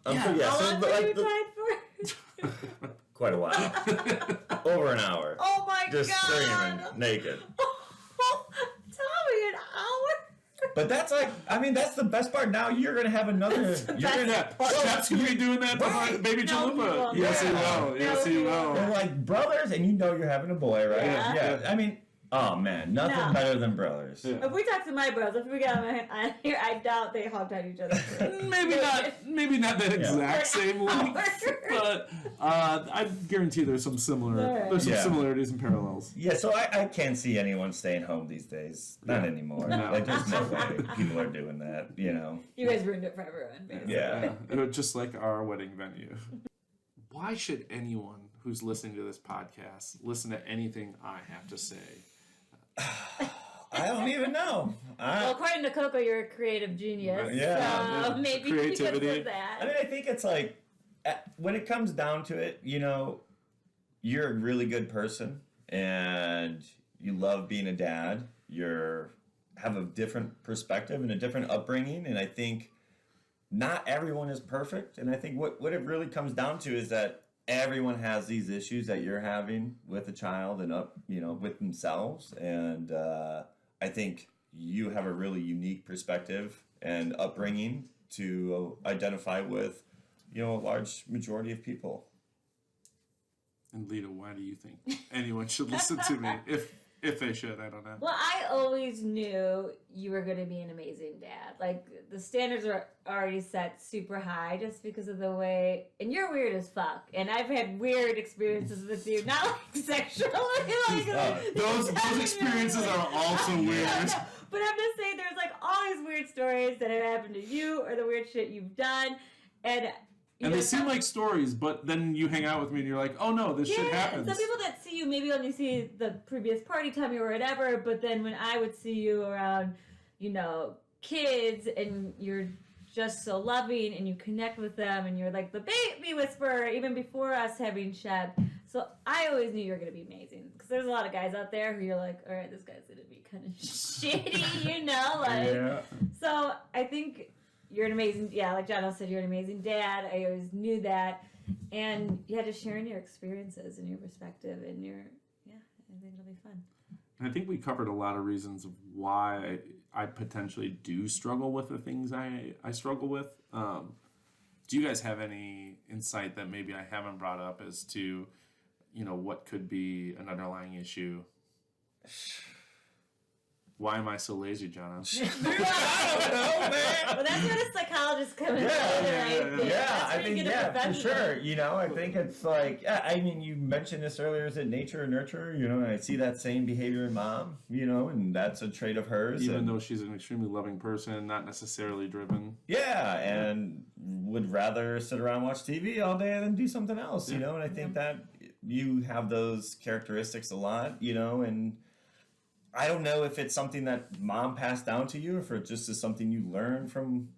So, How so, long but, were you like, tied for? quite a while, over an hour, Oh my just god! screaming naked. Tommy, an hour? But that's like, I mean, that's the best part. Now you're gonna have another. You're gonna Yeah, Chef's gonna be doing that behind baby No, he Chalupa. won't. Yes, he Yeah. will. Yes, No, he he will. They're like brothers, and you know you're having a boy, right? Yeah. I mean, oh man, nothing No. better than brothers. Yeah. If we talk to my bros, if we got on here, I doubt they hogtied each other. For Maybe not that exact same length, but I guarantee there's some Alright. Yeah. similarities and parallels. Yeah, so I can't see anyone staying home these days. Not anymore. No. Like, there's no way people are doing that, you know. You guys ruined it for everyone, basically. Yeah. Just like our wedding venue. Why should anyone who's listening to this podcast listen to anything I have to say? I don't even know. Well, according to Coco, you're a creative genius. Yeah. So maybe Creativity. because of I that. mean, I think it's like, when it comes down to it, you know, you're a really good person and you love being a dad. Have a different perspective and a different upbringing. And I think not everyone is perfect. And I think what it really comes down to is that everyone has these issues that you're having with a child and with themselves. And I think you have a really unique perspective and upbringing to identify with, a large majority of people. And Lida, why do you think anyone should listen to me? If they should, I don't know. Well, I always knew you were going to be an amazing dad. Like, the standards are already set super high just because of the way... And you're weird as fuck. And I've had weird experiences with you. Not like sexually. Those experiences are also weird. But I'm just saying there's like all these weird stories that have happened to you or the weird shit you've done. And And they seem like stories, but then you hang out with me and you're like, oh no, this shit happens. Some people that see you maybe only see the previous party time or whatever, but then when I would see you around, kids and you're just so loving and you connect with them and you're like the baby whisperer even before us having Shep. So I always knew you were going to be amazing because there's a lot of guys out there who you're like, all right, this guy's going to be kind of shitty, Yeah. So I think you're an amazing, like Johno said, you're an amazing dad. I always knew that. And just sharing your experiences and your perspective and I think it'll be fun. I think we covered a lot of reasons of why I potentially do struggle with the things I struggle with. Do you guys have any insight that maybe I haven't brought up as to, what could be an underlying issue? Why am I so lazy, Johno? I don't know, man. Well, that's where the psychologist comes in. I think, for sure. I think it's like, you mentioned this earlier, is it nature or nurture? And I see that same behavior in mom, and that's a trait of hers. Even though she's an extremely loving person, not necessarily driven. Yeah, and would rather sit around and watch TV all day than do something else, and I think that you have those characteristics a lot, and I don't know if it's something that mom passed down to you or if it just is something you learned from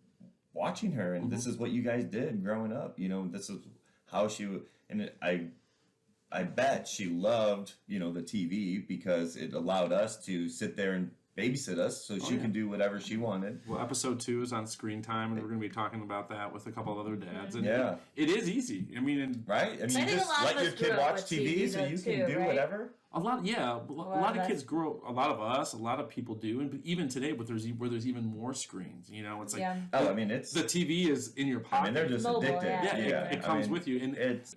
watching her and this is what you guys did growing up. This is how I bet she loved, the TV because it allowed us to sit there and babysit us so she can do whatever she wanted. Well, episode 2 is on screen time, and we're going to be talking about that with a couple of other dads. And it is easy. Right? Just let your kid watch TV so you can do whatever. A lot of kids grow. A lot of us, a lot of people do, and even today, where there's even more screens. It's like it's the TV is in your pocket. They're just mobile, addicted. It comes with you, and it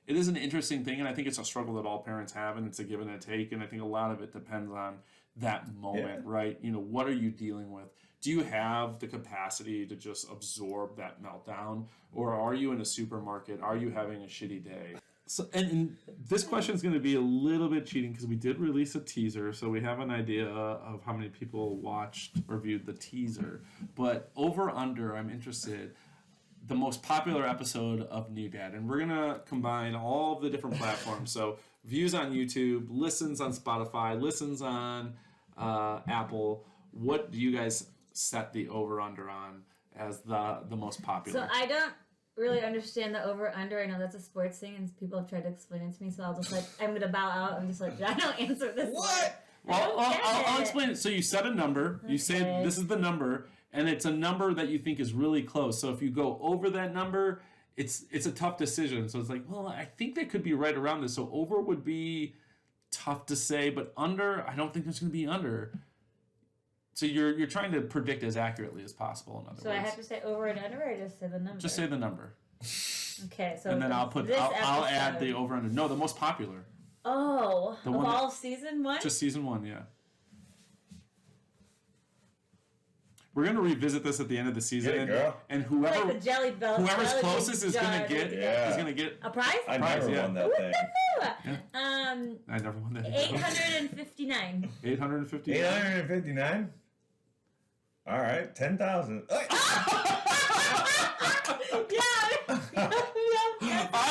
is an interesting thing, and I think it's a struggle that all parents have, and it's a give and a take, and I think a lot of it depends on that moment, right? What are you dealing with? Do you have the capacity to just absorb that meltdown, or are you in a supermarket? Are you having a shitty day? So, and this question is going to be a little bit cheating because we did release a teaser, so we have an idea of how many people watched or viewed the teaser. But over under, I'm interested, the most popular episode of New Dad, and we're going to combine all of the different platforms. So views on YouTube, listens on Spotify, listens on Apple. What do you guys set the over under on as the most popular? So I don't really understand the over-under. I know that's a sports thing, and people have tried to explain it to me, so I'll just I'm going to bow out and just I don't answer this. What? Well, I'll explain it. So you set a number. You say this is the number, and it's a number that you think is really close. So if you go over that number, it's a tough decision. So it's like, well, I think they could be right around this. So over would be tough to say, but under, I don't think there's going to be under. So you're trying to predict as accurately as possible. In other words, so I have to say over and under, or just say the number? Just say the number. Okay, so and then I'll add the over under. No, the most popular. Oh, of all of season 1? Just season 1, yeah. We're gonna revisit this at the end of the season, Get it, girl. and whoever Like the jelly bell, whoever's jelly closest is gonna get Yeah. is gonna get a prize. I never won that thing. I never won that. 859. 850. 859? All right, 10,000. I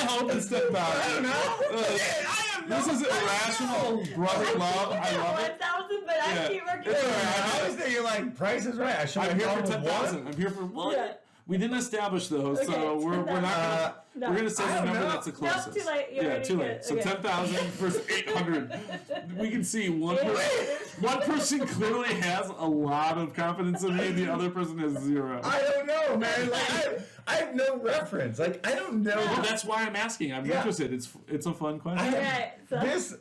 hope it's 10,000. I don't know. This is irrational brother love. I love it. 1,000, but I keep working. I was thinking Price is Right. I should I'm have here gone for with 10,000. one. I'm here for one. Yeah. We didn't establish those, so we're not gonna. No. We're gonna say I the don't number know. that's the closest. too late. You're Yeah, already too good. late. So Okay. 10,000 versus 800. We can see one person clearly has a lot of confidence in me, and the other person has 0. I don't know, man. I have no reference. I don't know. Well, that's why I'm asking. I'm interested. It's a fun question. Alright, so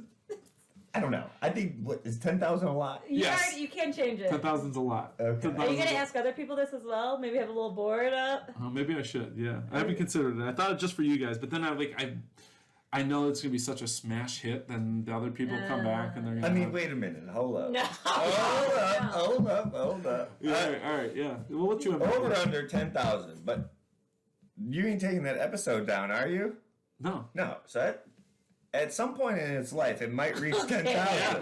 I don't know. I think, is 10,000 a lot? Yes. you can change it. 10,000's a lot. Okay. Are you gonna ask other people this as well? Maybe have a little board up. Maybe I should. Yeah, I haven't considered it. I thought it just for you guys, but then I know it's gonna be such a smash hit. Then the other people come back and they're gonna. Wait a minute. Hold up. No. Hold up. Yeah. All right. Yeah. Well, what you have? Over under 10,000, but you ain't taking that episode down, are you? No. No. So at some point in its life, it might reach 10,000.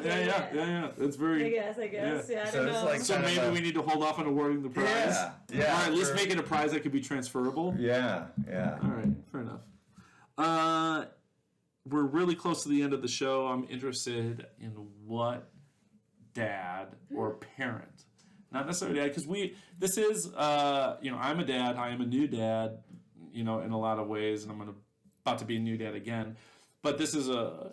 Yeah. It's very. I guess. Yeah, I So don't it's know. like- So maybe we need to hold off on awarding the prize. Yeah. All right, let's sure. make it a prize that could be transferable. Yeah. All right, fair enough. We're really close to the end of the show. I'm interested in what dad or parent, not necessarily dad, because this is, I'm a dad. I am a new dad, in a lot of ways, and I'm about to be a new dad again. But this is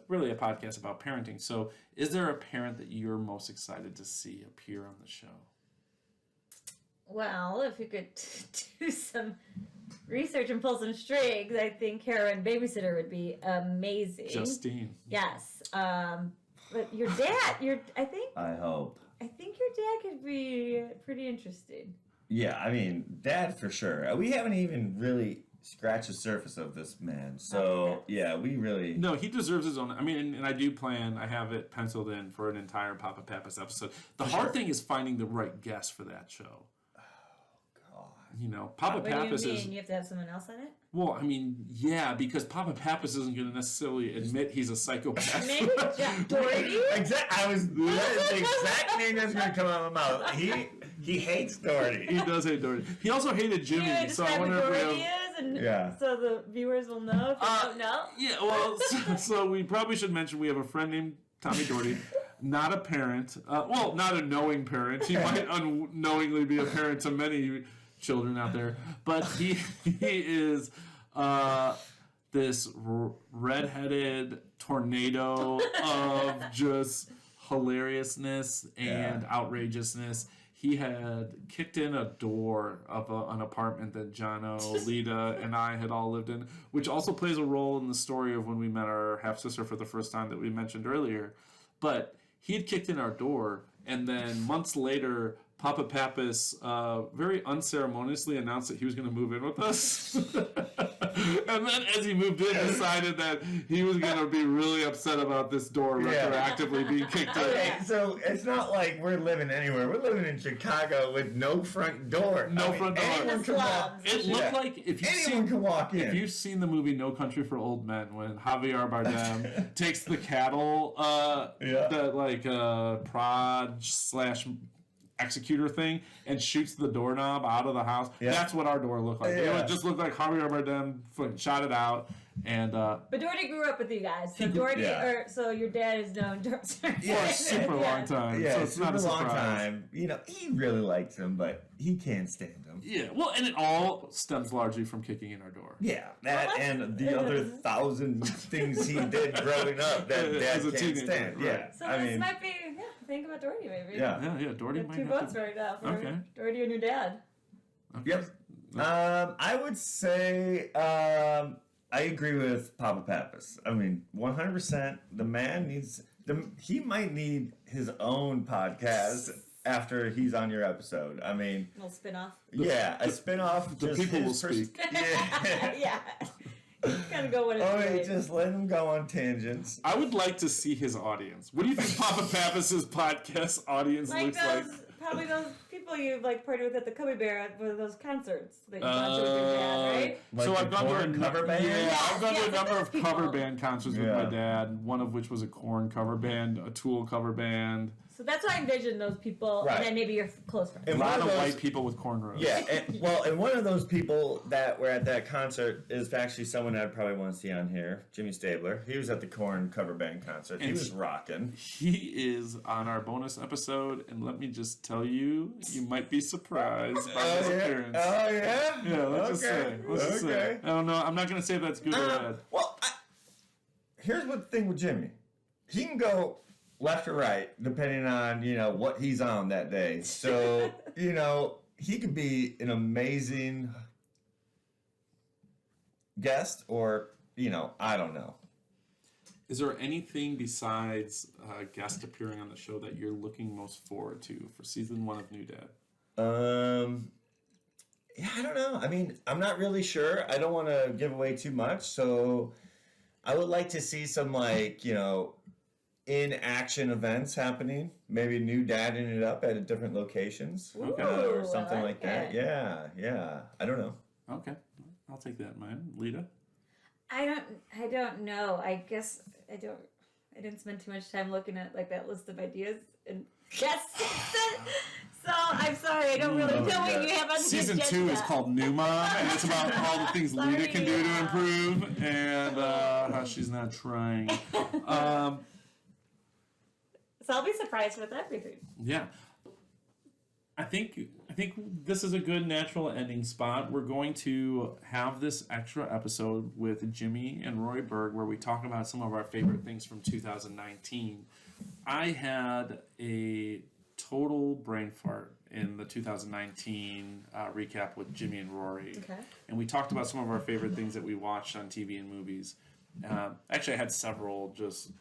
really a podcast about parenting. So is there a parent that you're most excited to see appear on the show? Well, if you could do some research and pull some strings, I think Karen Babysitter would be amazing. Justine. Yes. But your dad, I hope. I think your dad could be pretty interesting. Yeah, I mean, Dad for sure. We haven't even really scratched the surface of this man. So, yeah, we really... No, he deserves his own. I mean, and I do plan, I have it penciled in for an entire Papa Pappas episode. The hard thing is finding the right guest for that show. Papa What Pappas do you mean? is... You have to have someone else on it? Well, I mean, yeah, because Papa Pappas isn't going to necessarily admit he's a psychopath. Maybe Jack Doherty? That's the exact name that's going to come out of my mouth. He hates Doherty. He does hate Doherty. He also hated Jimmy, Can you so I describe wonder who if we Doherty have... is? And Yeah. so the viewers will know if they don't know? Yeah, well, so we probably should mention we have a friend named Tommy Doherty, not a parent. Not a knowing parent. He might unknowingly be a parent to many children out there, but he is this redheaded tornado of just hilariousness and outrageousness. He had kicked in a door of an apartment that Johno, Lida, and I had all lived in, which also plays a role in the story of when we met our half-sister for the first time that we mentioned earlier. But he had kicked in our door, and then months later, Papa Pappas very unceremoniously announced that he was going to move in with us. And then as he moved in, decided that he was going to be really upset about this door retroactively being kicked in. Okay, so it's not like we're living anywhere. We're living in Chicago with no front door. Front door. Anyone can walk. It looked like Anyone can walk in. If you've seen the movie No Country for Old Men, when Javier Bardem takes the cattle, that like prod / executor thing and shoots the doorknob out of the house. That's what our door looked like. It would just look like Javier Bardem shot it out. And but Doherty grew up with you guys, so Doherty, so your dad is known for a super long time. Yeah, so it's not a surprise. long time. He really likes him, but he can't stand him. Yeah, well, and it all stems largely from kicking in our door. Yeah, that and the other 1,000 things he did growing up that Dad can't teenager, stand. right. Yeah, So this might be, think about Doherty maybe. Yeah. Doherty might Two have votes to... right now for Okay. Doherty and your dad. Okay. Yep. I would say I agree with Papa Pappas. I mean, 100%. The man needs... He might need his own podcast after he's on your episode. I mean... A little spin-off. Yeah, a spin-off. The just people will his speak. Yeah. Yeah. Kind of go with it. Oh, just let him go on tangents. I would like to see his audience. What do you think Papa Pappas's podcast audience looks like? Probably those people you've partied with at the Cubby Bear at one of those concerts that you gone to with your dad, right? Like So the I've gone to Korn cover band? Yeah, I've gone to a number of people. cover band concerts with my Yeah. dad. One of which was a Korn cover band, a Tool cover band. So that's why I envision those people, Right. and then maybe your close friends. And A lot one of of those- white people with cornrows. Yeah, and one of those people that were at that concert is actually someone I'd probably want to see on here, Jimmy Stabler. He was at the Korn cover band concert. He And was rocking. He is on our bonus episode, and let me just tell you, you might be surprised by his appearance. Oh, yeah? Yeah, let's just say. Let's just say. I don't know. I'm not going to say if that's good or bad. Well, here's what the thing with Jimmy. He can go left or right, depending on, what he's on that day. So, he could be an amazing guest or, I don't know. Is there anything besides guest appearing on the show that you're looking most forward to for season 1 of New Dad? Yeah, I don't know. I mean, I'm not really sure. I don't want to give away too much, so I would like to see some in-action events happening. Maybe New Dadding it up at different locations, Ooh, or I something like that. it. Yeah. I don't know. Okay. I'll take that in mind. Lida? I don't know. I guess I didn't spend too much time looking at like that list of ideas and guess. So I'm sorry, I don't really know what you have on the Season agenda. 2 is called New Mom, and it's about all the things Sorry, Lida can do to yeah. improve, and how she's not trying. So I'll be surprised with everything. Yeah. I think this is a good natural ending spot. We're going to have this extra episode with Jimmy and Roy Berg where we talk about some of our favorite things from 2019. I had a total brain fart in the 2019 recap with Jimmy and Rory. Okay. And we talked about some of our favorite things that we watched on TV and movies. Actually, I had several just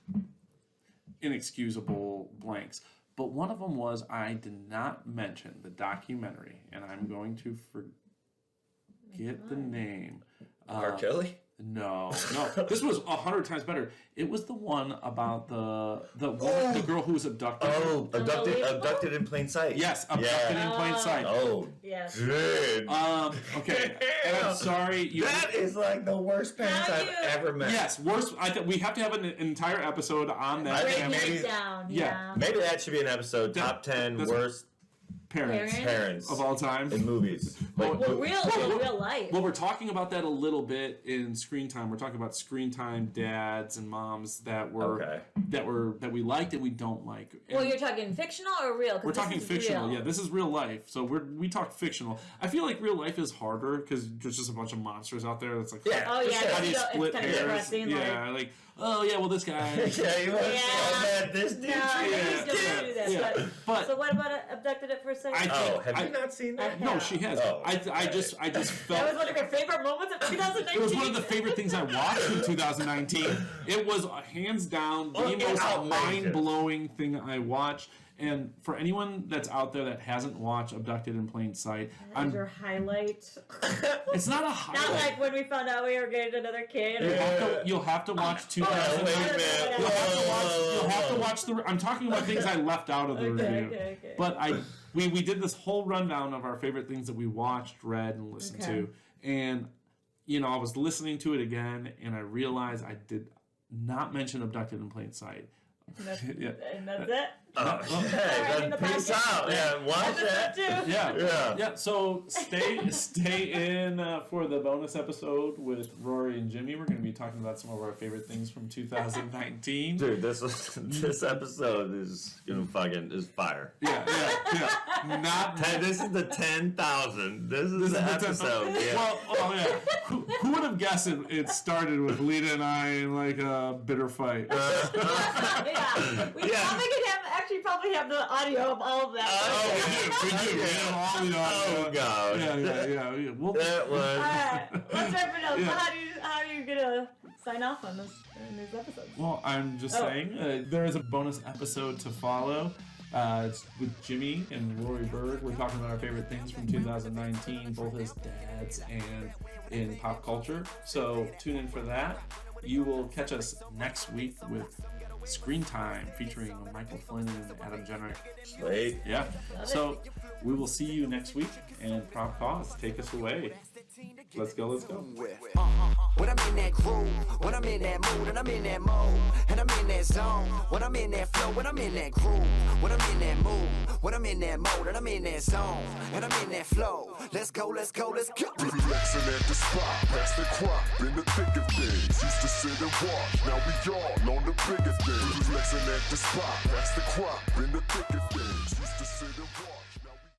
inexcusable blanks. But one of them was I did not mention the documentary, and I'm going to forget the name. R. Kelly? No. This was 100 times better. It was the one about the girl who was abducted. Oh, abducted in plain sight. Yes, abducted in plain sight. Oh, Yes. good. Okay. And I'm sorry. That is like the worst parents How I've you- ever met. Yes, worst. I think we have to have an entire episode on that. I think family. Breaking maybe- it down. Yeah. Maybe that should be an episode. Top 10 That's- worst Parents parents of all time. in movies. Like, Well, real life. Well, we're talking about that a little bit in Screen Time. We're talking about Screen Time dads and moms that we liked and we don't like. And Well, you're talking fictional or real? 'Cause we're this talking is fictional. real. Yeah, this is real life. So we talk fictional. I feel like real life is harder because there's just a bunch of monsters out there. It's like Yeah. Oh yeah, how do you it's split kind of hairs? depressing. Yeah, like oh yeah, well this guy. yeah, you want Yeah. so bad this dude. No, Yeah. please don't do that. Yeah. But So what about Abducted at First Sight? I think Oh, have I- you not seen that? no, she has. Oh, I just that was felt. one of your favorite moments of 2019. It was one of the favorite things I watched in 2019. It was hands down the it's most outrageous. mind-blowing thing I watched. And for anyone that's out there that hasn't watched Abducted in Plain Sight, That your highlight. it's not a Not highlight. like when we found out we were getting another kid. You'll have to watch Oh, 2000. wait a minute. You'll have to watch the. I'm talking about things I left out of the review. Okay. But we did this whole rundown of our favorite things that we watched, read, and listened Okay. to, and I was listening to it again, and I realized I did not mention Abducted in Plain Sight. Yeah. And that's it. Hey, Alright, in then the peace podcast. out. Yeah, watch that. Episode 2. Yeah. Yeah. So stay in for the bonus episode with Rory and Jimmy. We're going to be talking about some of our favorite things from 2019. Dude, this episode is is fire. Yeah. Not This is the 10,000. This is the episode. Yeah. Well, yeah. Who would have guessed it started with Lida and I in like a bitter fight? Yeah. We probably have the audio of all of that. We do. We have all the audio. Oh god. Yeah. Well, That was. Alright, let's wrap it up. Yeah. So how are you gonna sign off on this in these episodes? well, I'm just saying there is a bonus episode to follow. It's with Jimmy and Rory Berg. We're talking about our favorite things from 2019, both as dads and in pop culture. So tune in for that. You will catch us next week with Screen Time featuring Michael Flynn and Adam Jenrick. Wait. Yeah. So we will see you next week. And Prop Cause, take us away. Let's go. When I'm in that groove, when I'm in that mood, and I'm in that mode, and I'm in that zone, when I'm in that flow, when I'm in that groove, when I'm in that mood, when I'm in that mode, and I'm in that zone, and I'm in that flow. Let's go. Flexing at the spot, past the crop, in the thick of things. Used to sit and watch, now we all on the bigger things. Flexing at the spot, past the crop, in the thick of things. Used to sit and watch.